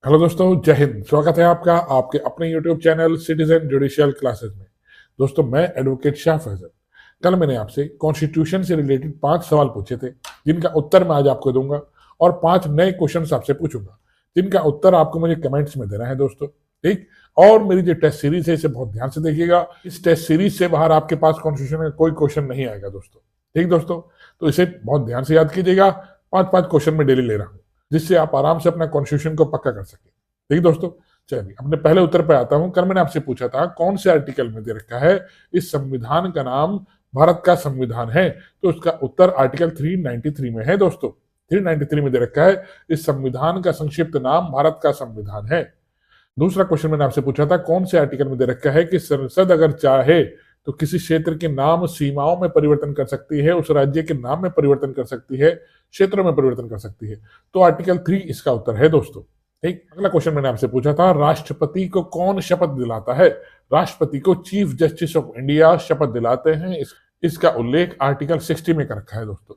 Hello दोस्तों, जय हिंद। स्वागत है आपका आपके अपने YouTube channel citizen judicial classes में। दोस्तों, मैं एडवोकेट शाह फैजल। कल मैंने आपसे कॉन्स्टिट्यूशन से रिलेटेड 5 सवाल पूछे थे, जिनका उत्तर मैं आज आपको दूंगा, और 5 नए क्वेश्चंस आपसे पूछूंगा, जिनका उत्तर आपको मुझे कमेंट्स में देना है दोस्तों। ठीक। और मेरी जो टेस्ट सीरीज है इसे बहुत ध्यान से देखिएगा। इस टेस्ट सीरीज से बाहर आपके पास कॉन्स्टिट्यूशन का कोई क्वेश्चन नहीं आएगा दोस्तों। ठीक दोस्तों, तो इसे बहुत ध्यान से याद कीजिएगा। 5-5 क्वेश्चन में डेली ले रहा हूँ, जिससे आप आराम से अपना कॉन्स्टिट्यूशन को पक्का कर सकें। ठीक दोस्तों, चलिए अपने पहले उत्तर पे आता हूं। कल मैंने आपसे पूछा था कौन से आर्टिकल में दे रखा है इस संविधान का नाम भारत का संविधान है, तो उसका उत्तर आर्टिकल 393 में है दोस्तों। 393 में दे रखा है इस संविधान का संक्षिप्त नाम भारत का संविधान है। दूसरा क्वेश्चन मैंने आपसे पूछा था कौन से आर्टिकल में दे रखा है कि संसद अगर चाहे तो किसी क्षेत्र के नाम सीमाओं में परिवर्तन कर सकती है, उस राज्य के नाम में परिवर्तन कर सकती है, क्षेत्रों में परिवर्तन कर सकती है। तो आर्टिकल 3 इसका उत्तर है दोस्तों। ठीक। अगला क्वेश्चन मैंने आपसे पूछा था राष्ट्रपति को कौन शपथ दिलाता है। राष्ट्रपति को चीफ जस्टिस ऑफ इंडिया शपथ दिलाते हैं। इसका उल्लेख आर्टिकल 60 में कर रखा है दोस्तों।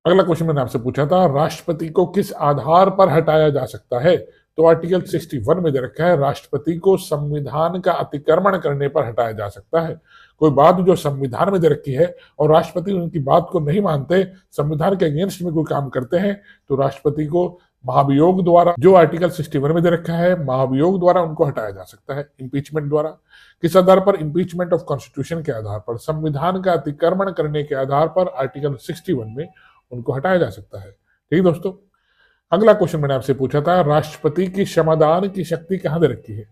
अगला क्वेश्चन मैंने आपसे पूछा था राष्ट्रपति को किस आधार पर हटाया जा सकता है, तो आर्टिकल 61 में दे रखा है राष्ट्रपति को संविधान का अतिक्रमण करने पर हटाया जा सकता है। कोई बात जो संविधान में दे रखी है और राष्ट्रपति उनकी बात को नहीं मानते, संविधान के अगेंस्ट में कोई काम करते हैं, तो राष्ट्रपति को महाभियोग द्वारा, जो आर्टिकल 61 में दे रखा है, महाभियोग द्वारा उनको हटाया जा सकता है, इंपीचमेंट द्वारा। किस आधार पर? इंपीचमेंट ऑफ कॉन्स्टिट्यूशन के आधार पर, संविधान का अतिक्रमण करने के आधार पर आर्टिकल 61 में उनको हटाया जा सकता है। ठीक दोस्तों। अगला क्वेश्चन मैंने आपसे पूछा था राष्ट्रपति की क्षमादान की शक्ति कहां दे रखी है।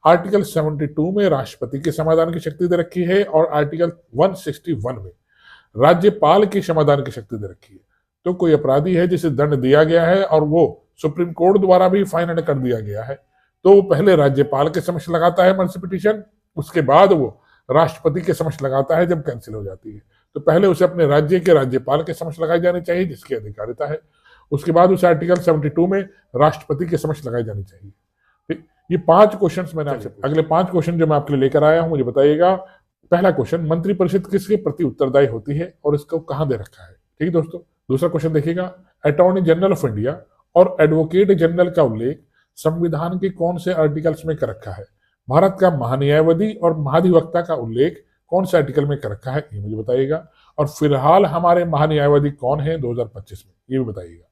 आर्टिकल 72 में राष्ट्रपति की क्षमादान की शक्ति दे रखी है, और आर्टिकल 161 में राज्यपाल की क्षमादान की शक्ति दे रखी है। तो कोई अपराधी है जिसे दंड दिया गया है और वो सुप्रीम कोर्ट द्वारा भी फाइनल कर दिया गया है, तो वो पहले राज्यपाल के समक्ष लगाता है मर्सी पिटीशन, उसके बाद वो राष्ट्रपति के समक्ष लगाता है जब कैंसिल हो जाती है। तो पहले उसे अपने राज्य के राज्यपाल के समक्ष लगाई जानी चाहिए, जिसकी अधिकारिता है। उसके बाद उसे आर्टिकल 72 में राष्ट्रपति के समक्ष लगाई जानी चाहिए। ठीक। ये 5 क्वेश्चन मैंने आपसे, अगले 5 क्वेश्चन जो मैं आपके लिए लेकर आया हूं, मुझे बताइएगा। पहला क्वेश्चन, मंत्रिपरिषद किसके प्रति उत्तरदायी होती है और इसको कहां दे रखा है। ठीक दोस्तों। दूसरा क्वेश्चन देखिएगा, अटॉर्नी जनरल ऑफ इंडिया और एडवोकेट जनरल का उल्लेख संविधान के कौन से आर्टिकल्स में कर रखा है। भारत का महान्यायवादी और महाधिवक्ता का उल्लेख कौन से आर्टिकल में कर रखा है, ये मुझे बताइएगा। और फिलहाल हमारे महान्यायवादी कौन है 2025 में, ये भी बताइएगा।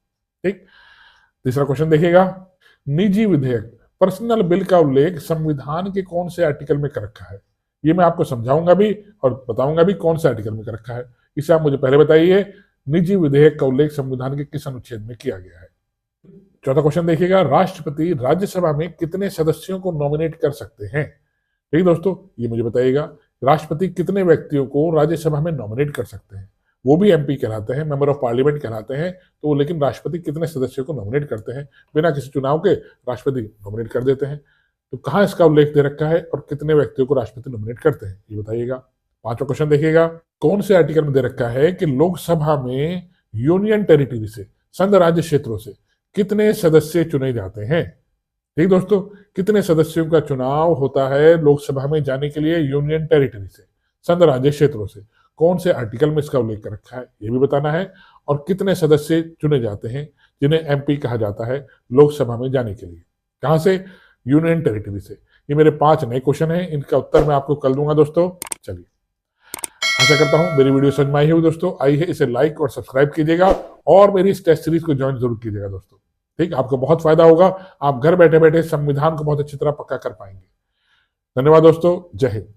ठीक। तीसरा क्वेश्चन देखिएगा, निजी विधेयक पर्सनल बिल का उल्लेख संविधान के कौन से आर्टिकल में कर रखा है। ये मैं आपको समझाऊंगा भी और बताऊंगा भी कौन से आर्टिकल में कर रखा है। इसे आप मुझे पहले बताइए, निजी विधेयक का उल्लेख संविधान के किस अनुच्छेद में किया गया है। चौथा क्वेश्चन देखिएगा, राष्ट्रपति राज्यसभा में कितने सदस्यों को नॉमिनेट कर सकते हैं। ठीक दोस्तों, ये मुझे बताइएगा, राष्ट्रपति कितने व्यक्तियों को राज्यसभा में नॉमिनेट कर सकते हैं। वो भी एमपी कहलाते हैं, मेंबर ऑफ पार्लियामेंट कहलाते हैं, तो लेकिन राष्ट्रपति कितने सदस्यों को नॉमिनेट करते हैं, बिना किसी चुनाव के राष्ट्रपति नॉमिनेट कर देते हैं। तो कहाँ इसका उल्लेख दे रखा है और कितने व्यक्तियों को राष्ट्रपति नॉमिनेट करते हैं, ये बताइएगा। पांचवा क्वेश्चन देखिएगा, कौन से आर्टिकल में दे रखा है कि लोकसभा में यूनियन टेरिटरी से, संघ राज्य क्षेत्रों से कितने सदस्य चुने जाते हैं। ठीक दोस्तों, कितने सदस्यों का चुनाव होता है लोकसभा में जाने के लिए यूनियन टेरिटरी से, संघ राज्य क्षेत्रों से, कौन से आर्टिकल में इसका उल्लेख कर रखा है, ये भी बताना है। और कितने सदस्य चुने जाते हैं जिन्हें एमपी कहा जाता है लोकसभा में जाने के लिए, कहां से, यूनियन टेरिटरी से। ये मेरे 5 नए क्वेश्चन हैं, इनका उत्तर मैं आपको कल दूंगा दोस्तों। चलिए, आशा करता हूं मेरी वीडियो समझ में आई होगी दोस्तों। आई है, इसे लाइक और सब्सक्राइब कीजिएगा और मेरी इस टेस्ट सीरीज को ज्वाइन जरूर कीजिएगा दोस्तों। ठीक, आपको बहुत फायदा होगा। आप घर बैठे बैठे संविधान को बहुत अच्छी तरह पक्का कर पाएंगे। धन्यवाद दोस्तों, जय हिंद।